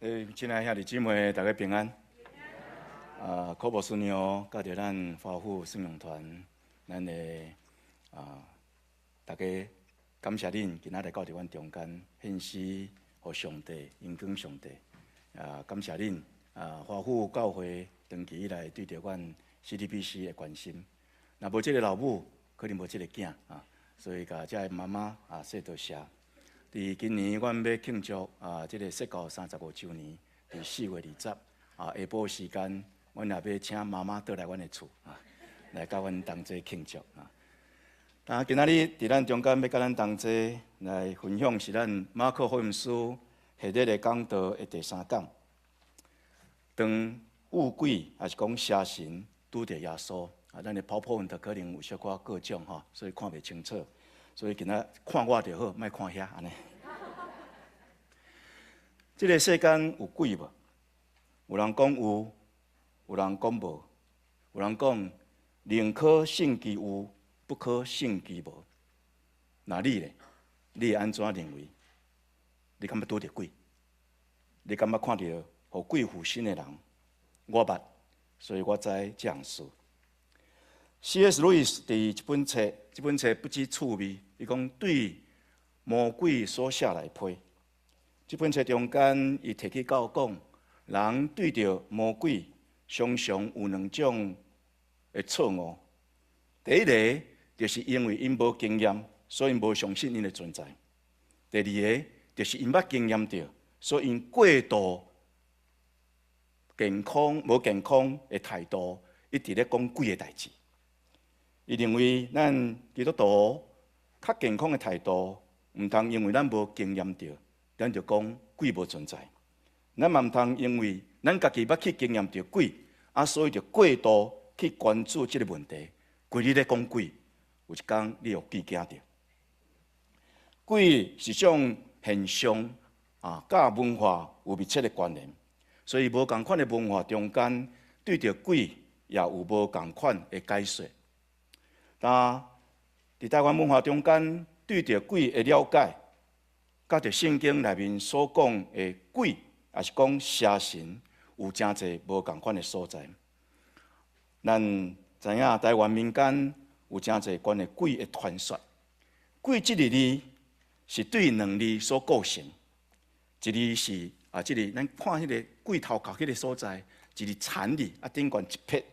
亲爱兄弟姊妹，大家平安。科博孙女甲着咱华府圣咏团，咱的大家感谢恁今仔日到伫阮中间献诗，互上帝荣光上帝。感谢恁华府教会长期以来对着阮 CTBC 的关心。若无即个老母，可能无即个囝所以甲遮个妈妈说多谢。伫今年，阮要庆祝即个设教35周年，伫4月20下晡时间，阮也要请妈妈倒来阮的厝来甲阮同齐庆祝今仔日伫咱中间要甲咱同齐来分享是咱马可福音书系列的讲道的第3讲。当恶鬼还是讲邪神拄着耶稣咱的泡泡文可能有小可各种所以看袂清楚。所以今仔看我就好，莫看遐安尼。这个世间有鬼无？有人讲有，有人讲无。有人讲宁可信其有，不可信其无。那你咧？你会安怎认为？你敢要拄着鬼？你敢要看到互鬼附身的人？我捌，所以我知这样事。C.S. 路易斯第一本册，这本册不止趣味，伊讲对魔鬼所下来批。这本册中间，伊提起到讲，人对着魔鬼常常有2种的错误。第一个就是因为因无经验，所以无相信因的存在；第二个就是因捌经验到，所以因过度无健康的态度，一直咧讲鬼的代志。伊认为咱基督徒较健康的态度，毋通因为咱无经验到，咱就讲鬼无存在。咱嘛毋通因为咱家己捌去经验到鬼，所以就过度去关注即个问题。规日咧讲鬼，有一天你有记惊着。鬼是种现象甲文化有密切的关联，所以无共款的文化中间对着鬼也有无共款的解说。伫台湾文化中间，对着鬼的了解，甲着圣经内面所讲的鬼，也是讲邪神，有真侪无共款的所在。咱知影台湾民间有真侪关于鬼的传说。鬼这个字是对2字所构成，一字是这个咱看迄个鬼头壳迄个所在，一字残字顶悬一撇，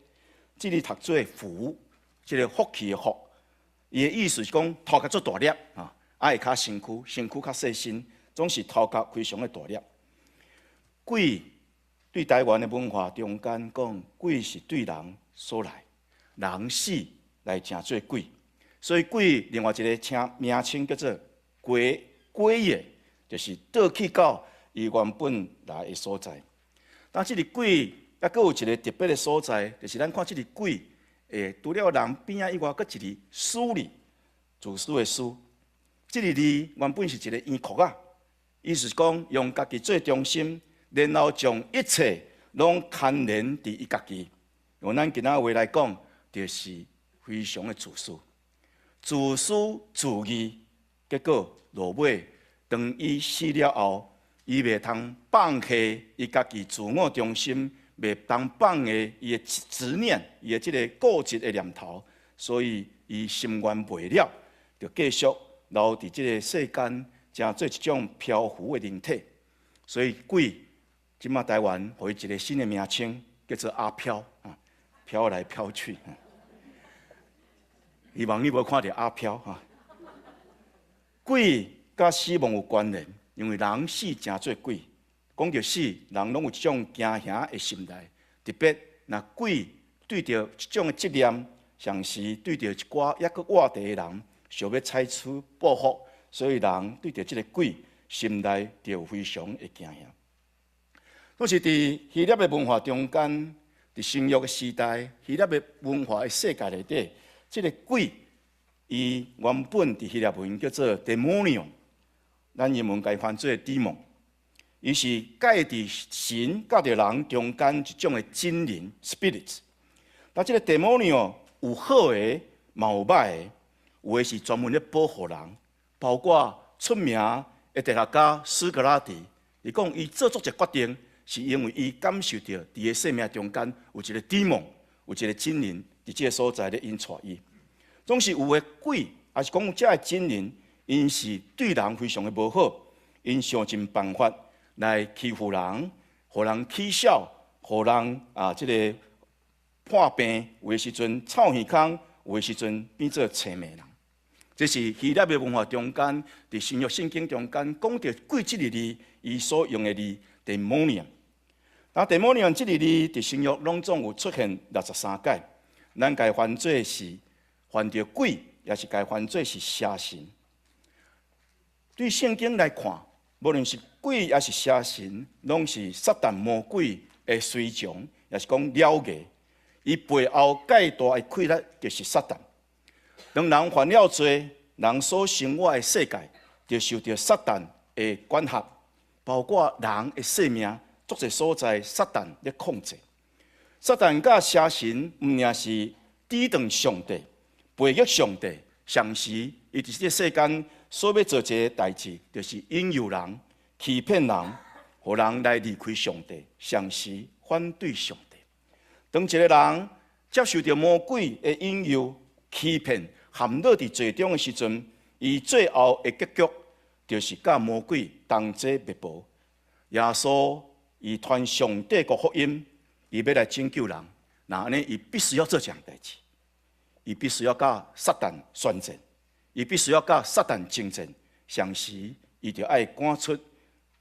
这字读做福。即个福气的福，伊的意思是讲头壳做大粒会较身躯较细身，总是头壳非常的大粒。鬼对台湾的文化中间讲，鬼是对人所来，人死来成做鬼，所以鬼另外一个名称叫做鬼也，就是倒去到伊原本来的所在。但这个鬼还佫有一个特别的所在，就是咱看这个鬼。除了人边以外，佫一个“私”字，自私的“私”。这个字原本是一个圆壳意思是讲用家己做中心，然后将一切拢牵连伫伊家己。用咱今仔话来讲，就是非常的自私、自私自义。结果落尾，当伊死了后，伊袂通放弃伊家己自我中心。袂当放下伊的执念，伊的即个固执的念头，所以伊心愿袂了，就继续留伫即个世间，成做一种漂浮的灵体。所以鬼，即马台湾互伊一个新的名称，叫做阿飘飘来飘去希望你无看到阿飘鬼甲死亡有关联，因为人死成做鬼。讲到死，人拢有一种惊吓的心态，特别若鬼对着一种的责任，像是对着一寡抑佫活地的人，想要采取报复，所以人对着即个鬼心内就非常的惊吓。都是伫希腊的文化中间，伫新约的时代，希腊的文化的世界内底，即个鬼，伊原本伫希腊文叫做 demonion， 咱英文解翻做 demon。伊是介伫神甲着人中间一种的精灵 spirit。但即个 demonio 有好的，嘛有歹的，有的是专门咧保护人，包括出名的哲学家苏格拉底，伊讲伊做出一个决定，是因为伊感受到伫个生命中间有一个指望，有一个真人伫即个所在咧引带伊。总是有诶鬼，也是讲遮个真人，因是对人非常诶无好，因想尽办法来欺负人，互人取笑，互人即个破病，有诶时阵臭耳孔，有诶时阵变做青面人。这是希腊的文化中间，伫新约圣经中间讲到鬼这个字，伊所用的字 demonium。那 demonium 这个字伫新约拢总有出现63届，咱该犯罪是犯着鬼，也是该犯罪是邪神。对圣经来看，无论是鬼也是邪神，拢是撒旦魔鬼的随从，也是讲了解。伊背后介大的亏力就是撒旦。当人犯了罪，人所生活的世界就受到撒旦的管辖，包括人的生命，足侪所在撒旦咧控制。撒旦甲邪神毋仅是抵挡上帝、背逆上帝，上时伊伫即世间所要做一个代志，就是引诱人、欺骗人，互人来离开上帝，上时反对上帝。当一个人接受到魔鬼的引诱、欺骗，陷落伫罪中的时阵，伊最后的结局就是甲魔鬼同齐灭亡。耶稣伊传上帝个福音，伊要来拯救人，那安尼伊必须要做这样代志，伊必须要甲撒旦宣战，伊必须要甲撒旦争战。上时伊就爱赶出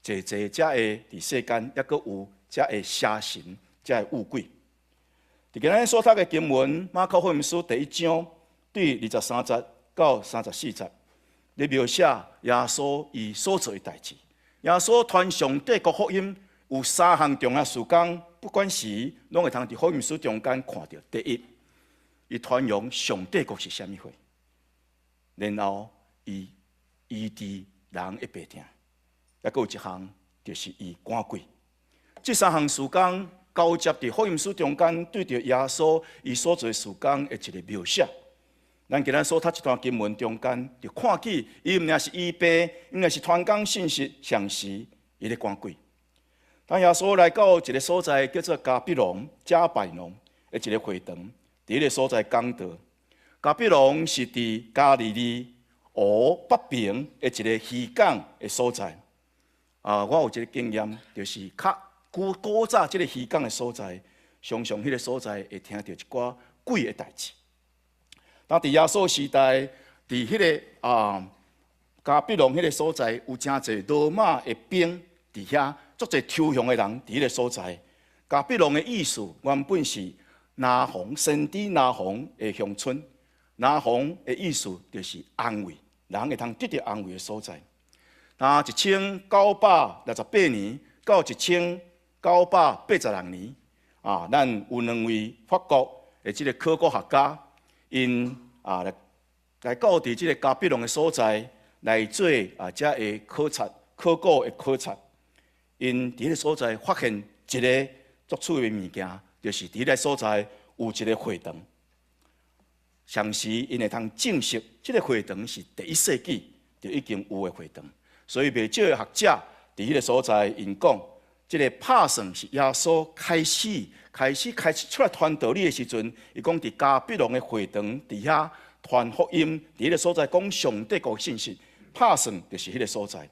济济遮的伫世间，抑阁有遮的邪神、遮的恶鬼。伫今日所读的经文，马可福音书第1章。对23节到34节，咧描写耶稣伊所做的代志。耶稣传上帝国福音有3项重要事工，不管是拢会通伫福音书中间看到。第一，伊传扬上帝国是虾米货，然后伊医治人的病痛，还佫有一项就是伊赶鬼。这3项事工交接伫福音书中间，对着耶稣伊所做的事工的一个描写。咱今日所读一段经文中间，就看见伊毋仅是医病，毋仅是传讲信息，上时伊咧赶鬼。当耶稣来到一个所在叫做加百农的一个会堂，伫迄个所在讲道。加百农是伫加利利湖北边的一个渔港的所在。我有一个经验，就是较古早即个渔港的所在，常常迄个所在会听到一寡鬼的代志。当伫耶稣时代，伫迄个加百农迄个所在，有真侪罗马的兵伫遐，足侪投降的人伫迄个所在。加百农的意思原本是拿红先知拿红的乡村，拿红的意思就是安慰，人会通得到安慰的所在。那1968年到1982年，咱有2位法国的即个考古学家。因来到伫即个加百农的所在来做遮个考古的考察。因伫迄个所在发现一个足趣的物件，就是伫迄个所在有一个会堂。上时因会通证实，即个会堂是第1世纪就已经有的会堂。所以袂少的学者伫迄个所在因讲，即个拍算是耶稣开始出来传道理的时阵，伊讲伫加百农的会堂伫遐传福音，伫迄个所在讲上帝国信息，拍算就是迄个所在。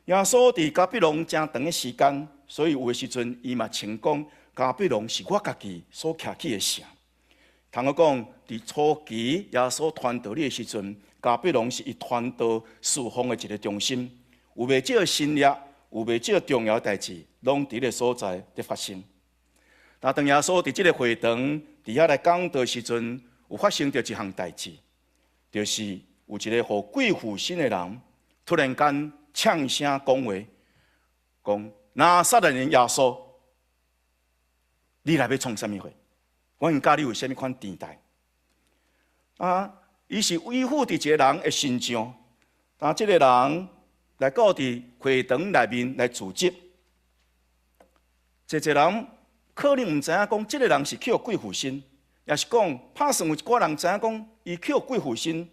耶稣伫加百农真长的时间，所以有的时阵伊嘛称讲加百农是我家己所徛起的城。通我讲，伫初期耶稣传道理的时阵，加百农是伊传道侍奉的一个中心，有袂少新约，有袂少重要代志，拢伫迄个所在伫发生。那当耶稣伫即个会堂伫遐来讲道时阵，有发生着一项代志，就是有一个互鬼附身的人，突然间呛声讲话，讲拿撒勒人耶稣，你来要创啥物货？我因教你有啥物款电台？伊是依附伫一个人的形象，即个人来到伫会堂内面来自责，一人。可能毋知影讲，即个人是去鬼附身，也是讲拍算有一寡人知影讲，伊去鬼附身，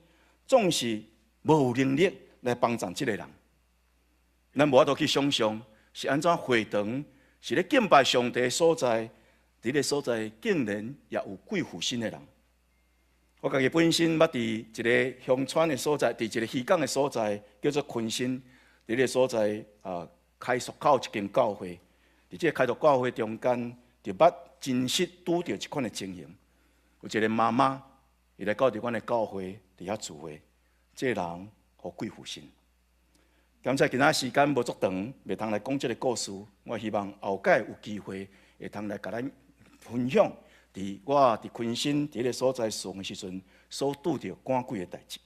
总是无能力来帮助即个人。咱无法度去想象，是安怎回堂，是咧敬拜上帝的所在，伫个所在竟然也有贵妇心的人。我家己本身捌伫一个乡村的所在，伫一个渔港的所在，叫做昆新，伫个所在开属口一间教会，伫这个开属教会中间，就捌真实拄着一款的情形。有一个妈妈，伊来到伫阮的教会伫遐聚会，这个人互贵妇心。感谢今仔时间无足长，袂通来讲这个故事。我希望后届有机会会通来甲咱分享。我伫昆新伫个所在侍奉的时阵，所拄着赶鬼的代志。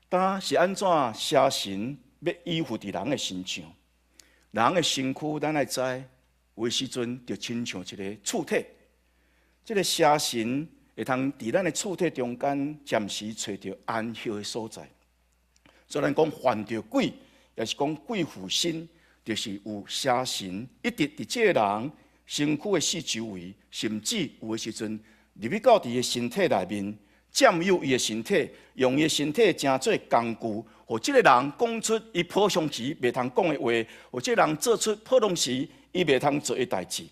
当是安怎邪神要依附伫人的身上？人的身躯，咱来知，有的时阵就亲像一个躯体。这个邪神会通伫咱的躯体中间，暂时找着安息的所在。虽然讲犯着鬼，也是讲鬼附身，就是有邪神一直伫这个人身躯的四周围，甚至有的时阵入去到伊的身体内面，占有伊的身体，用伊的身体成做工具，互这个人讲出伊普通时袂通讲的话，互这个人做出普通时伊袂通做的代志。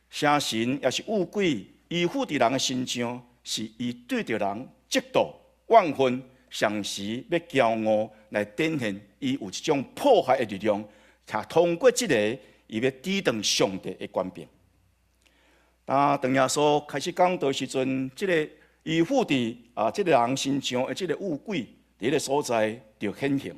邪神也是恶鬼依附伫人的身上，是伊对着人嫉妒、怨恨，常时要骄傲来展现伊有一种破坏的力量，才通过这个。伊要抵挡上帝的权柄。当耶稣开始讲道时阵，这个依附伫这个人身上的这个恶鬼，伫个所在就显形。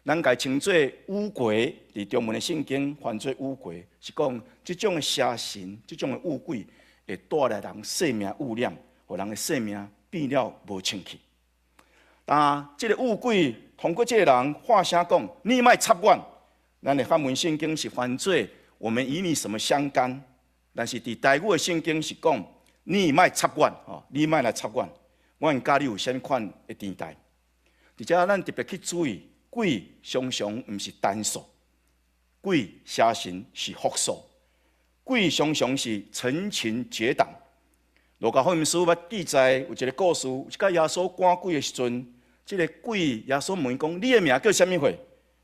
咱家称作污鬼，伫中文的圣经犯做污鬼，是讲这种的邪神、这种的恶鬼，会带来人生命污染，互人的生命变了无清气。当这个恶鬼通过这个人话声讲：“你莫插我。”咱的汉文圣经是翻做我们与你什么相干，但是伫台语的圣经是讲你莫插我，你莫来插我，阮家里有啥款的地带？而且咱特别去注意，鬼常常毋是单数，鬼邪神是复数，鬼常常是成群结党。路加福音书捌记载有一个故事，一个耶稣赶鬼的时阵，这个鬼耶稣问讲：“你的名叫啥物货？”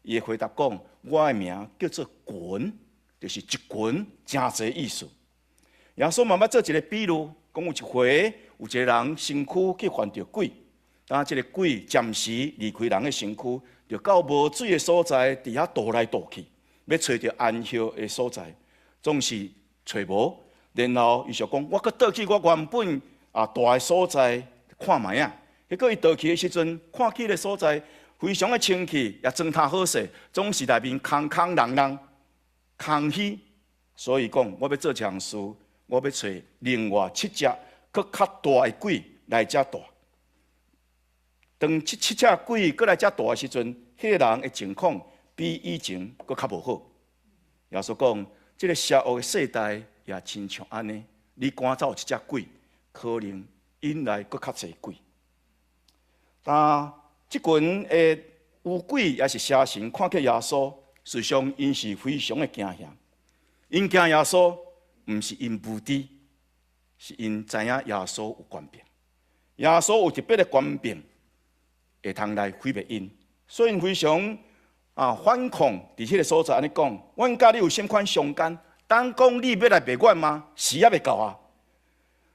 伊回答讲：“我的名叫做群，就是一群真侪意思。”耶稣慢慢做一个比喻，讲有一回有一个人身躯去犯着鬼，当这个鬼暂时离开人的身躯，就到无水的所在，伫遐踱来踱去，要找着安息的所在，总是找无。然后伊就讲：“我搁倒去我原本住的所在看卖啊。”结果伊倒去的时阵，看起的所在。非常的清气，也装他好势，总是内面空空冷冷、空虚。所以讲，我要做这项事，我要找另外7只搁较大的鬼来遮住。当这7只鬼搁来遮住的时阵，迄个人的情况比以前搁较无好。耶稣讲，这个邪恶的世代也亲像安尼，你赶走1只鬼，可能引来搁较侪鬼。即群的有鬼也是邪神，看见耶稣，实际上因是非常的惊吓。因惊耶稣，毋是因无知，是因知影耶稣有权柄。耶稣有特别的权柄，会通来毁灭因，所以因非常反抗。伫迄个所在安尼讲，阮甲你有啥款相干？当讲你要来灭阮吗？时也未到啊！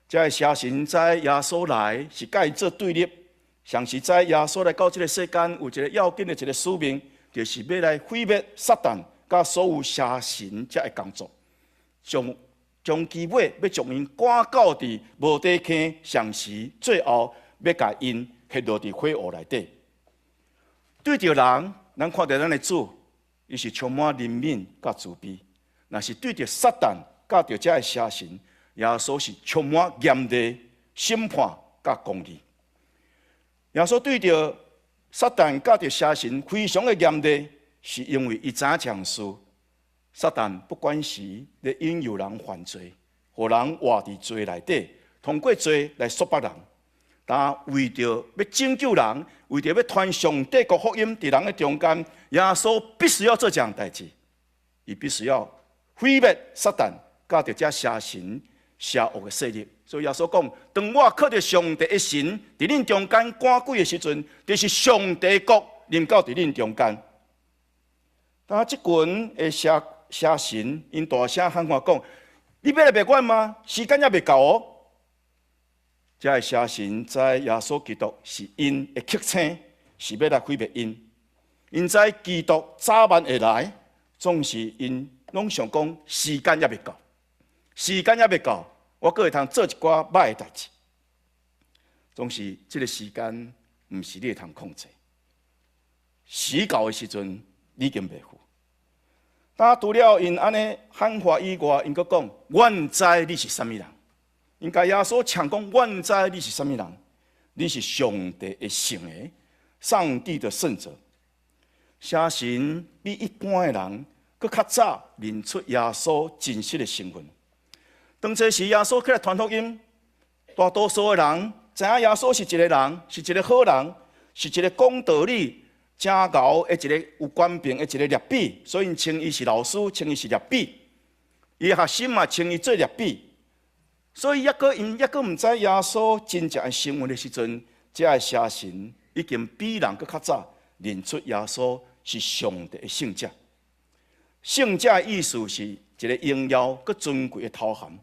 这个邪神知耶稣来是甲伊做对立。上实在耶稣来到这个世间，有一个要紧的一个使命，就是要来毁灭撒旦甲所有邪神这个工作，将其尾要将因赶到伫无底坑，上时最后要甲因下落伫火湖内底。对着人，咱看到咱的主，伊是充满怜悯甲慈悲；若是对着撒旦甲着这个邪神，耶稣是充满严厉审判甲公义。耶稣对着撒旦甲着邪神非常的严厉，是因为伊知影一件事：撒旦不管时咧引诱人犯罪，互人活伫罪内底，通过罪来束缚人。但为着要拯救人，为着要传上帝国福音伫人的中间，耶稣必须要做这样代志，伊必须要毁灭撒旦甲着这邪神邪恶的势力。所以耶稣讲：当我靠着上帝的神伫恁中间赶鬼的时阵，就是上帝国临到伫恁中间。当即群的邪神，因大声喊话讲：“你要来灭阮吗？时间也未到哦。”这个邪神知耶稣基督是因的客星，是要来毁灭因。因知基督早晚会来，总是因拢想讲时间也未到，时间也未到，我阁会通做一寡歹的代志。总是这个时间，毋是你会通控制。时到的时阵，你已经袂赴。当除了因安尼喊话以外，因阁讲：“阮知你是啥物人。”因甲耶稣强讲：“阮知你是啥物人？你是上帝的圣个，上帝的圣者。”邪神比一般的人佫较早认出耶稣真实的身份。当这时耶稣起来传福音，大多数的人知影耶稣是一个人，是一个好人，是一个讲道理、正牛的一个有官柄的一个律比，所以因称伊是老师，称伊是律比。伊的核心嘛，称伊做律比。所以因抑阁毋知耶稣真正的身份的时阵，这个邪神已经比人佫较早认出耶稣是上帝的圣者。圣者的意思是一个荣耀佮尊贵的头衔，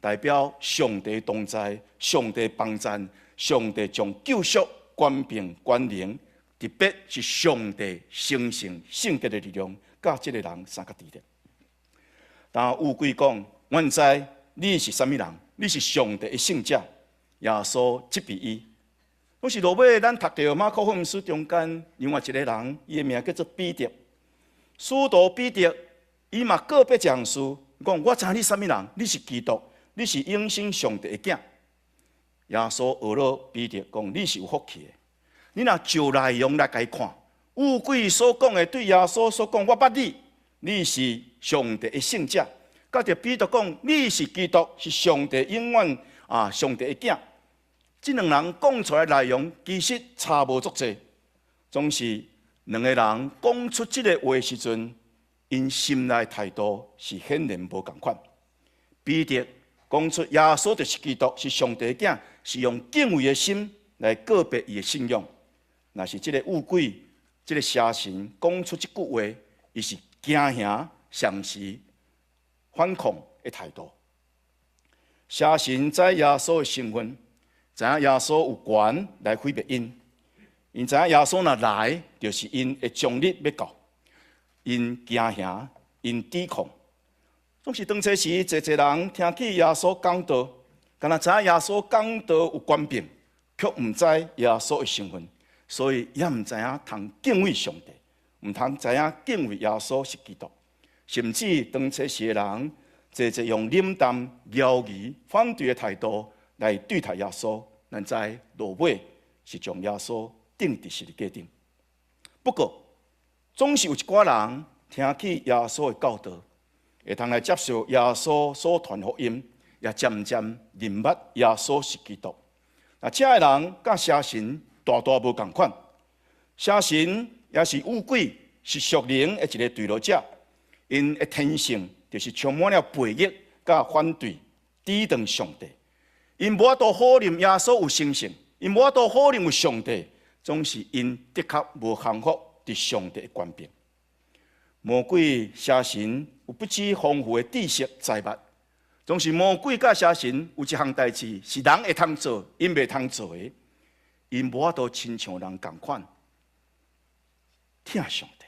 代表上帝同在，上帝帮赞，上帝将救赎、官柄、权能，特别是上帝神圣圣洁的力量，甲这个人三个伫咧。当乌龟讲：“阮知你是啥物人？你是上帝的圣者。”耶稣责备伊。拢是落尾，咱读到马可福音书中间另外一个人，伊的名叫做彼得。使徒彼得，伊嘛个别讲述讲：“我知你啥物人？你是基督，你是永生上帝的囝。”耶稣学了彼得讲：“你是有福气的。你若就内容来甲伊看，乌龟所讲的对耶稣所讲，我捌你，你是上帝的圣者。”甲着彼得讲：“你是基督，是上帝永远上帝的囝。”这两人讲出来内容其实差无足济，总是两个人讲出这个话时阵，因心内态度是显然无共款。彼得讲出耶稣就是基督，是上帝的囝，是用敬畏的心来告别伊的信仰。若是这个乌龟、这个邪神讲出这句话，伊是惊吓、上时反抗的态度。邪神知耶稣的身份，知影耶稣有权来毁灭因，因知影耶稣若来，就是因会将日要到，因惊吓，因抵抗。总是当初时，侪人听起耶稣讲道，敢若知影耶稣讲道有权柄，却毋知耶稣的身份，所以也毋知影通敬畏上帝，毋通知影敬畏耶稣是基督。甚至当初时的人，侪用冷淡、妖疑、反对的态度来对待耶稣，咱知落尾是将耶稣钉伫十字架顶。不过，总是有一寡人听起耶稣的教导，会通来接受耶稣所传福音，也渐渐认捌耶稣是基督。那这个人甲邪神大无共款，邪神也是乌鬼，是属灵的一个堕落者。因的天性就是充满了背逆、甲反对、抵挡上帝。因无法度否认耶稣有神性，因无法度否认有上帝，总是因的确无降服伫上帝的权柄。魔鬼邪神有不知丰富的知识财物，总是魔鬼甲邪神有一项代志是人会通做，因袂通做的。因无法度亲像人共款，听上帝、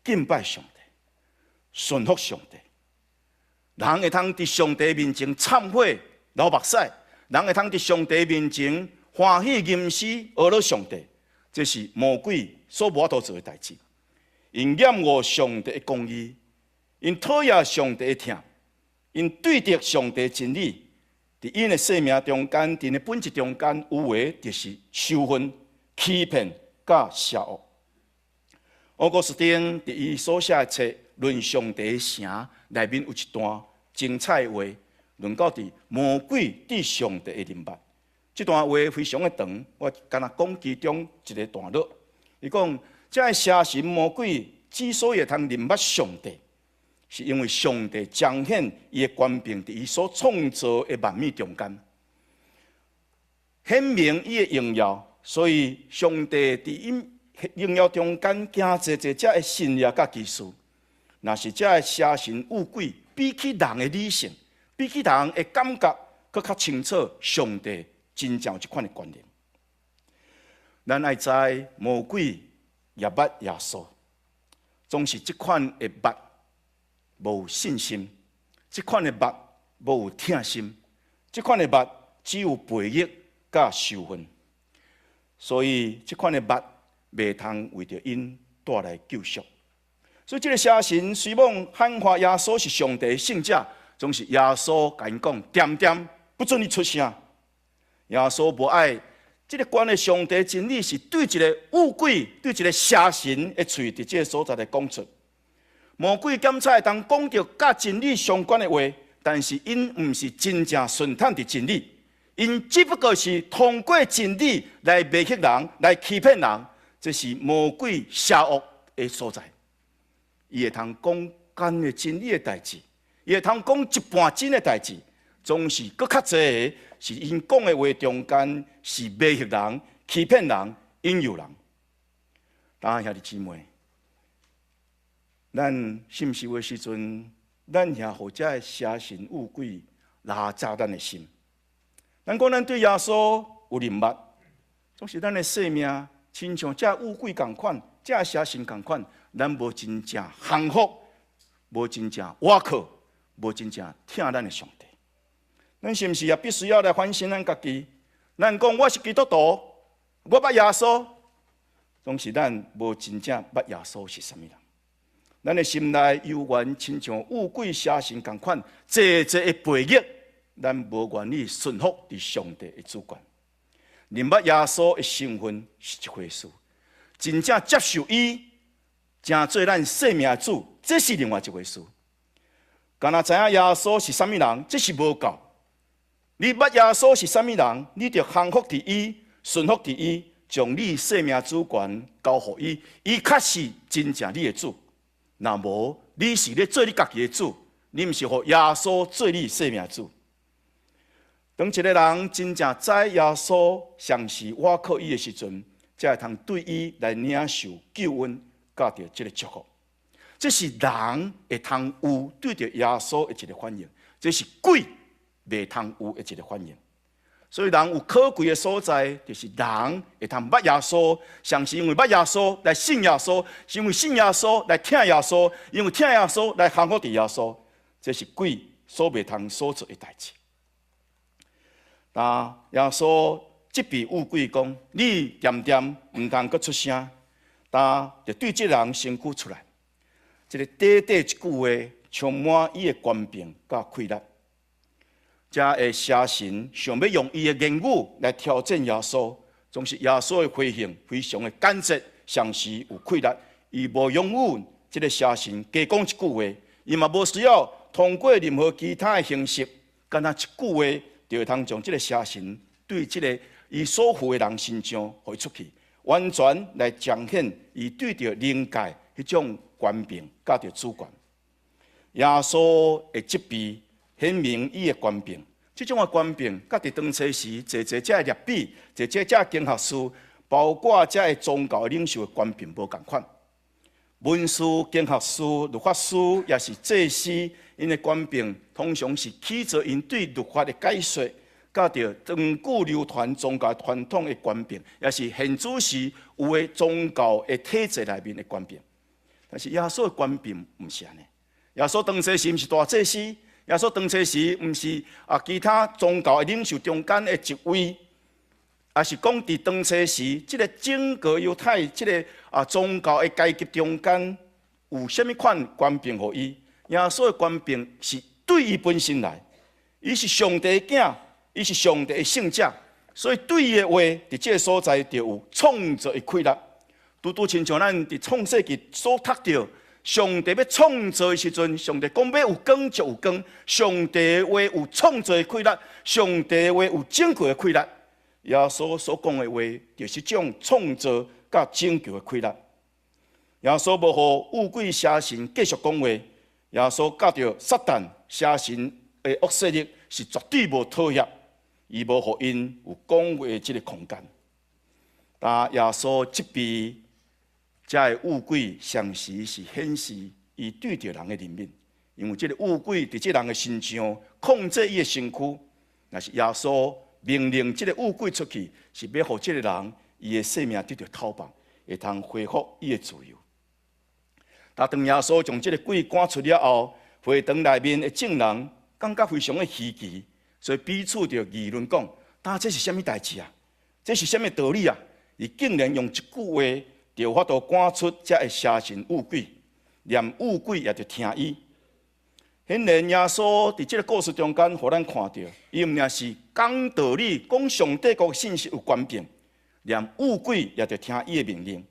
敬拜上帝。顺服上帝，人会通伫上帝面前忏悔、流目屎，人会通伫上帝面前欢喜吟诗、学了上帝，这是魔鬼所无法度做的代志。因厌恶上帝的公义，因讨厌上帝的疼，因对敌上帝的真理，伫因的生命中间，伫因的本质中间，有为就是仇恨、欺骗、甲邪恶。奥古斯丁伫伊所写的册《论上帝的城》内面有一段精彩的话，论到伫魔鬼对上帝的认捌。这段话非常的长，我干那讲其中一个段落。伊讲，这邪神魔鬼之所以会通认捌上帝，是因为上帝彰显伊的权柄伫伊所创造的万物中间，显明伊的荣耀，所以上帝伫因荣耀中间行一这的信仰甲技术，若是这邪神恶鬼比起人的理性，比起人的感觉，佫较清楚上帝真正有这款的观念。咱爱知魔鬼也捌耶稣，总是这款的捌无信心，这款的捌无有疼心，这款的捌只有背逆甲仇恨，所以这款的捌袂通为着因带来救赎。所以这个邪神虽望喊话耶稣是上帝的圣者，总是耶稣甲因讲，点点不准你出声。耶稣无爱这个关的上帝真理是对一个恶鬼、对一个邪神的嘴伫这个所在来讲出。魔鬼检查会当讲着甲真理相关的话，但是因毋是真正顺探伫真理，因只不过是通过真理来迷惑人、来欺骗人，这是魔鬼邪恶的所在。伊会通讲干的真理的代志，伊会通讲一半真的代志，总是搁较济的是因讲的话中间是迷惑人、欺骗人、引诱人。当然，兄弟姊妹，咱信是的时阵，咱也互这邪神恶鬼拉炸咱的心。咱讲咱对耶稣有认捌，总是咱的生命亲像这恶鬼共款，这邪神共款。咱无真正降服，无真正倚靠，无真正听咱的上帝。咱是毋是也必须要来反省咱家己？咱讲我是基督徒，我捌耶稣，总是咱无真正捌耶稣是啥物人。咱的心内犹原亲像恶鬼邪神共款，济济的背逆，咱无愿意顺服伫上帝的主权。认捌耶稣的身份是一回事，真正接受伊。正做咱生命的主，这是另外一回事。敢若知影耶稣是啥物人，这是无够。你捌耶稣是啥物人，你着降服伫伊，顺服伫伊，将你生命主权交予伊，伊确实真正你的主。若无，你是咧做你家己的主，你毋是互耶稣做你生命的主。当一个人真正知耶稣上是倚靠伊的时阵，才会通对伊来领受救恩。甲着这个祝福，这是人会通有对着耶稣的一个反应，这是鬼袂通有的一个反应。所以人有可贵的所在，就是人会通捌耶稣，像是因为捌耶稣来信耶稣，是因为信耶稣来听耶稣，因为听耶稣来降服伫耶稣，这是鬼所袂通所做的代志。那耶稣即笔乌鬼讲：你点点毋通阁出声。就对这人身躯出来，这个短短一句话，充满伊的权柄甲气力。这个邪神想要用伊的言语来挑战耶稣，总是耶稣的回应非常的简洁，上是有气力。伊无拥有这个邪神加讲一句话，伊嘛无需要通过任何其他的形式，干那一句话就会通将这个邪神对这个伊所负的人身上挥出去。完全来彰显伊对着灵界迄种权柄甲着主权。耶稣的即笔显明伊的权柄，即种的权柄，甲伫当初时，这的律比，这经学士，包括这的宗教领袖的权柄无共款。文士、经学士、律法师，也是祭司，因的权柄通常是起着因对律法的解说。甲着长久流传宗教传统的权柄，也是现主时有诶宗教的体制内面的权柄。但是耶稣的权柄毋是安尼。耶稣当初时毋是大祭司，耶稣当初时毋是其他宗教的领袖中间的一位，也是讲伫当初时，即个整个犹太即个宗教的阶级中间有啥物款权柄互伊？耶稣的权柄是对伊本身来，伊是上帝的囝。伊是上帝的圣者，所以对伊的话，伫这个所在就有创造的规律。拄亲像咱伫创世纪所读到，上帝要创造的时阵，上帝讲要有光就有光，上帝的话有创造的规律，上帝的话有整洁的规律。耶稣所讲的话，就是这种创造甲拯救的规律。耶稣无互恶鬼邪神继续讲话，耶稣甲着撒旦邪神的恶势力是绝对无妥协。伊无互因有讲话即个空间，但耶稣即笔这个乌鬼常时是显示伊对着人的怜悯，因为这个乌鬼伫这人的身上控制伊的身躯。若是耶稣命令这个乌鬼出去，是要让这个人伊的生命得到讨办，会通恢复伊的自由。当耶稣将这个鬼赶出了后，会堂内面的众人感觉非常的稀奇，所以彼此就议论讲：这是什么代志啊？这是什么道理啊？伊竟然用一句话就法度赶出这个邪神乌鬼，连乌鬼也就听伊。显然，耶稣伫这个故事中间，互咱看到，伊毋仅是讲道理、讲上帝国信息有权柄，连乌鬼也就听伊的命令。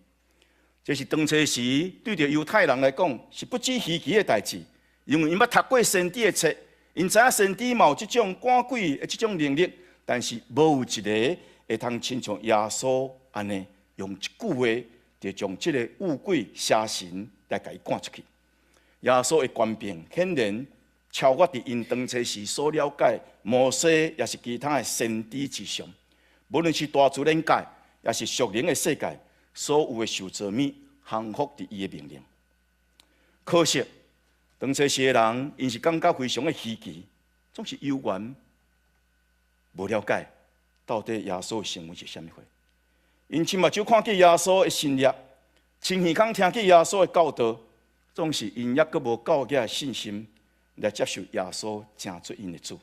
这是当初时对着犹太人来讲是不知稀奇的代志，因为因捌读过先知的册，因知影先知嘛有这种赶鬼的这种能力，但是无有一个会通亲像耶稣安尼，用一句话就将这个乌鬼邪神来甲伊赶出去。耶稣的权柄显然超越伫因当初时所了解摩西也是其他的先知之上，无论是大自然界也是属灵的世界。所有的受造物降服伫伊的命令，可惜当初时的人因是感觉非常的稀奇，总是幽怨，无了解到底耶稣的行为是啥物货。因亲目睭看见耶稣的信业，亲耳孔听见耶稣的教导，总是因抑阁无够嘅信心来接受耶稣成做因的主。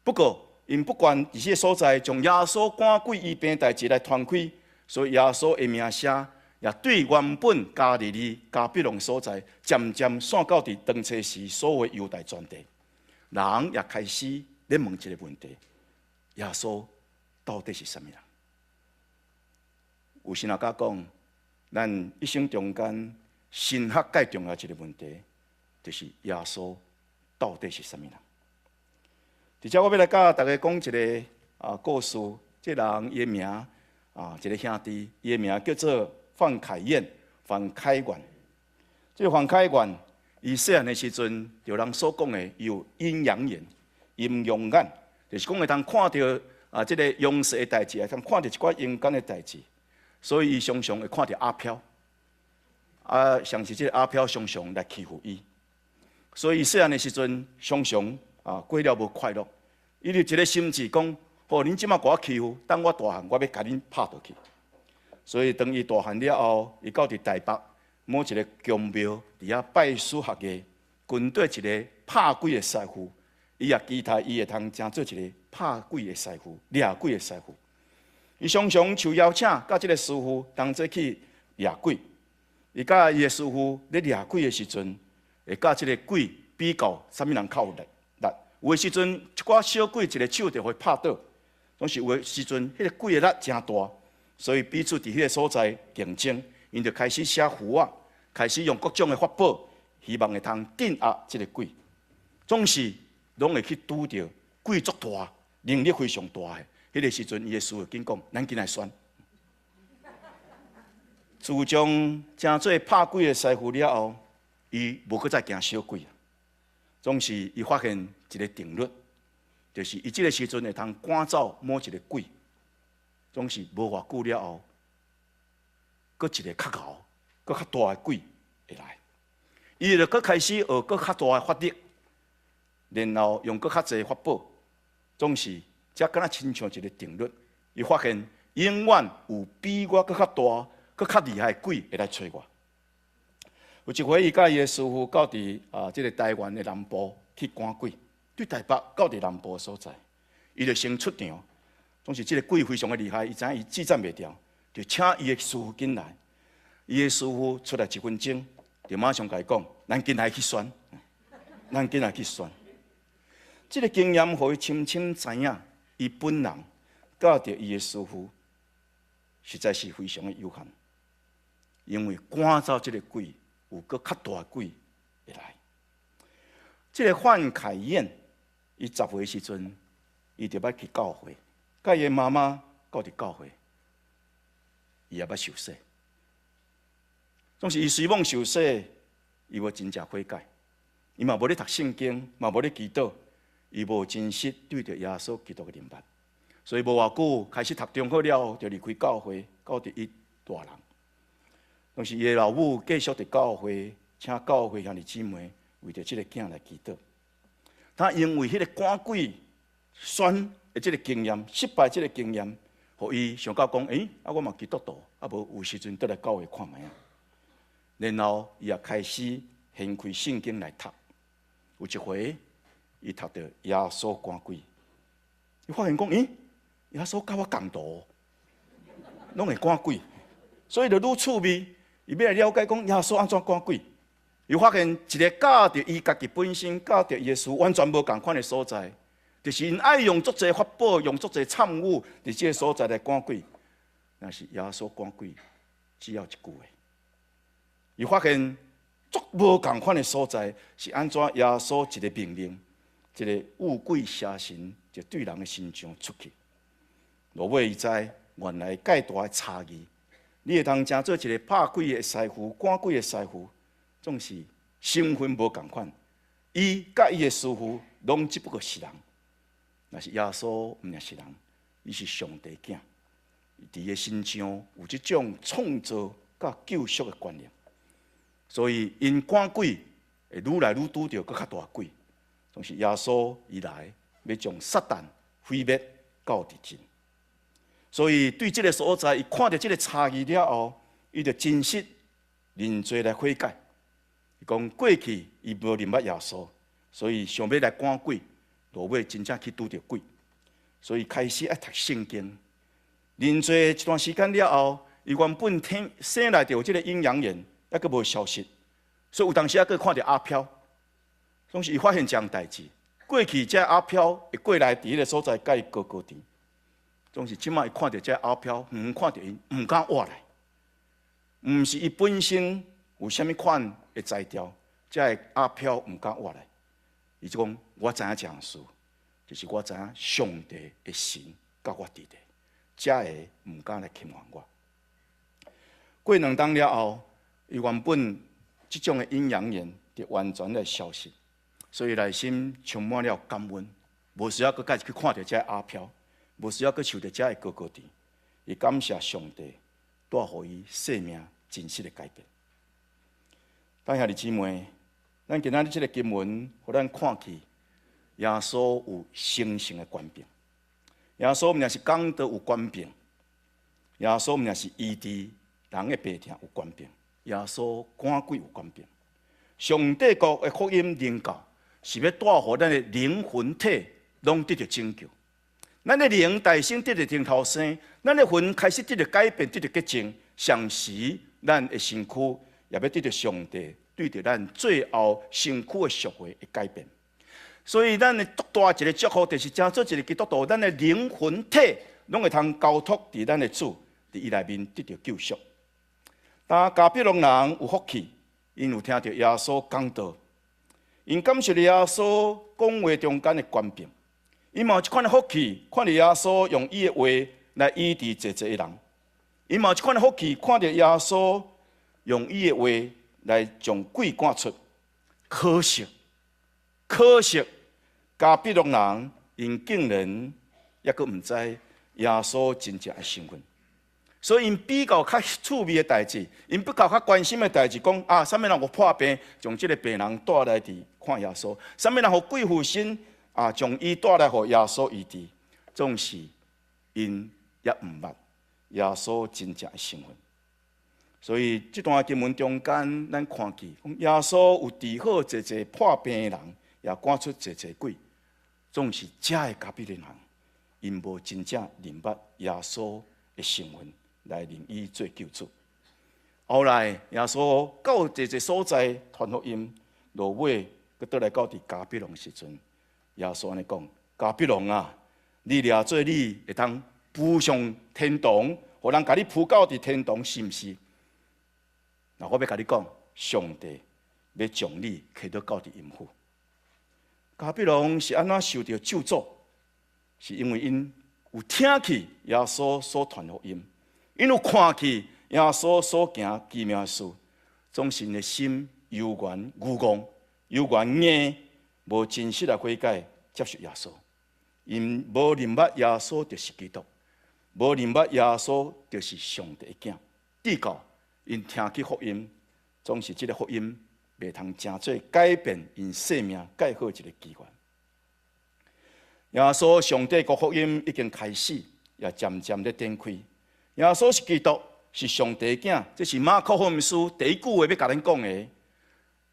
不过因不管伫些所在，将耶稣赶鬼医病代志来传开。所以耶稣的名声也对原本加利利、加比隆所在，渐渐散到伫当初时所有犹太全地，人也开始咧问一个问题：耶稣到底是什么人？有神学家讲，咱一生中间神学界重要一个问题，就是耶稣到底是什么人？伫遮我要来甲大家讲一个故事，这人伊的名。一个兄弟，伊的名叫做范凯燕、范开元。这个范开元，伊细汉的时阵，就人所讲的有阴阳眼、阴阳眼，就是讲会通看到这个阳世的代志，会通看到一寡阴间的代志，所以伊常常会看到阿飘。像是这个阿飘常常来欺负伊，所以细汉的时阵常常过了无快乐，伊就一个心志讲。恁即马甲我欺负，等我大汉，我要甲恁拍倒去。所以当伊大汉了后，伊到伫台北某一个宫庙伫遐拜师学艺，军队一个拍鬼的师傅，伊也期待伊会通成做一个拍鬼的师傅、掠鬼的师傅。伊常常受邀请，甲即个师傅同齐去掠鬼。伊甲伊的师傅咧掠鬼的时阵，会甲即个鬼比较，啥物人较有力。有的时阵，一寡小鬼一个手就会拍倒。总是有的时阵，迄个鬼的力真大，所以彼此伫迄个所在竞争，因就开始写符啊，开始用各种的法宝，希望会通镇压即个鬼。总是拢会去拄着鬼足大、能力非常大的。迄个时阵，伊的师傅紧讲：“咱进来选。”自从成做拍鬼的师傅了后，伊无搁再惊小鬼啊。总是伊发现一个定律。就是伊即个时阵会通赶走某一个鬼，总是无偌久了后，搁一个较敖、搁较大的鬼会来，伊就搁开始学搁较大的法力，然后用搁较济法宝，总是才敢若亲像一个定律。伊发现永远有比我搁较大、搁较厉害的鬼会来找我。有一回，伊甲伊的师傅到伫即个台湾的南部去赶鬼。对台北到伫南部的所在，伊就先出场。总是这个鬼非常的厉害，伊知影伊止战袂掉，就请伊的师傅进来。伊的师傅出来1分钟，就马上甲伊讲：“咱进来去选，咱进来去选。”这个经验，互伊深深知影，伊本人教着伊的师傅，实在是非常的有限。因为赶走这个鬼，有搁较大的鬼会来。这个范凯燕。伊10岁时阵，伊就捌去教会，甲伊妈妈到伫教会，伊也捌受洗。总是伊随往受洗，伊无真正悔改，伊嘛无咧读圣经，嘛无咧祈祷，伊无真实对着耶稣基督嘅认捌。所以无偌久，开始读中学了后，就离开教会，到伫伊大人。拢是伊的老母继续伫教会，请教会兄弟姊妹为着即个囝来祈祷。他因为迄个赶鬼选的即个经验，失败即个经验，互伊想到讲，我嘛基督徒，无有时阵倒来教会看卖啊。然后伊也开始掀开圣经来读。有一回，伊读到耶稣赶鬼，伊发现讲，耶稣甲我共道，拢会赶鬼，所以就愈趣味。伊要来了解讲耶稣安怎赶鬼，伊发现一个教着伊家己本身、教着耶稣完全无共款的所在，就是因爱用足侪法宝、用足侪参悟伫即个所在来赶鬼。但是耶稣赶鬼只要一句话，伊发现足无共款的所在是安怎耶稣一个命令，一个恶鬼邪神就对人的心中出去。落尾伊知原来介大的差异。你会当成做一个拍鬼的师傅、赶鬼的师傅，总是身份无共款。伊甲伊的师傅拢只不过是人，但是耶稣毋也是人，伊是上帝囝。伫伊心中有即种创造甲救赎的观念，所以因赶鬼会愈来愈拄着搁较大鬼。总是耶稣伊来要将撒旦毁灭到地尽。所以对这个所在，伊看到这个差异了后，伊就真实认罪来悔改。伊讲过去伊无认捌耶稣，所以想要来赶鬼，落尾真正去拄着鬼，所以开始爱读圣经。认罪一段时间了后，伊原本生来就有这个阴阳眼，还阁无消失，所以有当时还阁看到阿飘。总是伊发现这样代志，过去这阿飘会过来伫迄个所在，甲伊高高甜。总是即摆伊看到这阿飘，看到伊，毋敢活来。毋是伊本身有啥物款的才调，这阿飘毋敢活来。伊就讲，我知影这样事，就是我知影上帝的神甲我伫咧，才会毋敢来侵犯我。过2冬了后，伊原本即种的阴阳眼就完全来消失，所以内心充满了感恩，无需要搁再去看到这阿飘。无需要去受到遮个高高低，伊感谢上帝带予伊生命真实的改变。弟兄姊妹，咱今仔日即个经文，互咱看去，耶稣有生性的权柄。耶稣毋但是讲道有权柄，耶稣毋但是医治人的病痛有权柄，耶稣赶鬼有权柄。上帝国的福音灵教，是要带予咱的灵魂体拢得到拯救。咱的灵大生得着顶头生，咱的魂开始得着改变，得着洁净。上时，咱的身躯也要得着上帝对着咱最后身躯的赎回的改变。所以，咱的独大一个祝福，就是正做一个基督徒，咱的灵魂体拢会通交托伫咱的主，伫伊内面得着救赎。但迦百农人有福气，因有听到耶稣讲道，因感受了耶稣讲话中间的权柄。伊嘛有一款的福气，看到耶稣用伊的话来医治济济的人；伊嘛有一款的福气，看到耶稣用伊的话来将鬼赶出。可惜，迦百农人因竟然抑阁毋知耶稣真正的身份，所以因比较较趣味的代志，因比较较关心的代志，讲啊，啥物人有破病，将即个病人带来伫看耶稣；啥物人互鬼附身。将伊带来互耶稣医治，总是因也毋捌耶稣真正的身份。所以这段经文中间，咱看见，耶稣有治好济济破病的人，也赶出济济鬼，总是遮的迦百农人，因无真正认捌耶稣的身份，来认伊做救主。后来耶稣到济济所在传福音，落尾佮倒来到伫迦百农时阵。耶稣安尼讲：迦百农啊，你掠做你会通扶上天堂，互人甲你扶到伫天堂，是毋是？那我要甲你讲，上帝要将你摕到到伫阴府。迦百农是安怎受到咒诅？是因为因有听去耶稣所传福音，因有看去耶稣所行奇妙的事，总是因的心犹原愚戆，犹原硬。无真实的悔改接受耶稣，因无认捌耶稣就是基督，无认捌耶稣就是上帝的囝。至到因听去福音，总是这个福音袂通真做改变因生命介好一个机缘。耶稣上帝国福音已经开始，也渐渐咧展开。耶稣是基督，是上帝囝，这是马可福音书第一句话要甲咱讲的。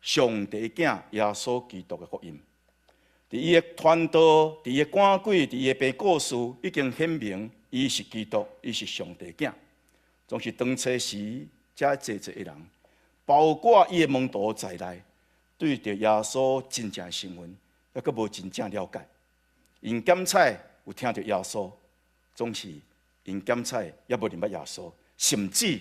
上帝囝耶稣基督的福音，伫伊的传道，伫伊的赶鬼，伫伊的病故事，已经显明，伊是基督，伊是上帝囝。总是当初时，才济一人，包括伊的门徒在内，对着耶稣真正身份，还阁无真正了解。因检采有听到耶稣，总是因检采也无认捌耶稣，甚至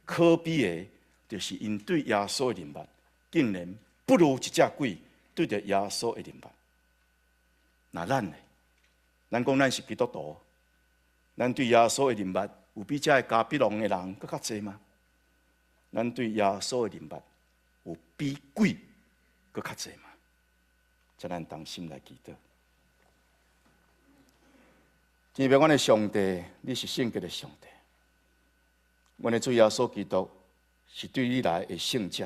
可比的，就是因对耶稣的认捌。竟然不如一只鬼对着耶稣的认捌。那咱呢？咱讲咱是基督徒，咱对耶稣的认捌有比这加比龙的人更较济吗？咱对耶稣的认捌有比鬼更较济吗？这咱当心来祈祷。天父，阮的上帝，你是圣洁的上帝。阮的主耶稣基督是对你来的圣者。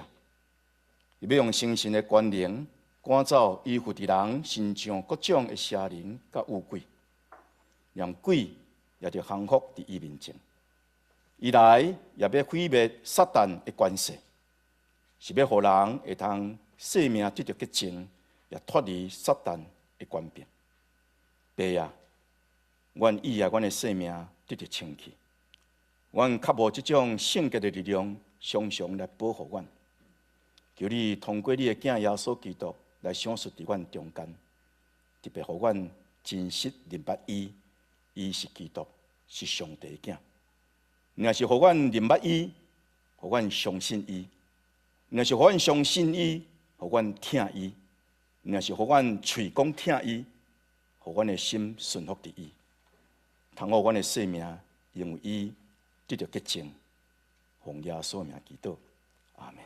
伊要用生神的权能赶走依附伫人身上各种的邪灵甲污鬼，让鬼也着降服伫伊面前。伊来也要毁灭撒旦的权势，是要互人会通生命得到洁净，也脱离撒旦的权柄。爸啊，愿意啊，阮的生命得到清气，阮较无即种圣洁的力量，常常来保护阮。求你通过你的囝耶稣基督来赏赐伫阮中间，特别互阮真实认捌伊，伊是基督，是上帝的囝。若是互阮认捌伊，互阮相信伊；若是互阮相信伊，互阮听伊；若是互阮喙讲听伊，互阮的心顺服伫伊，通互阮的生命因为伊得到洁净。奉耶稣名祈祷，阿门。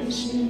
是。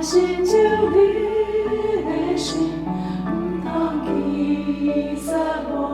心就你的心，唔通其实我。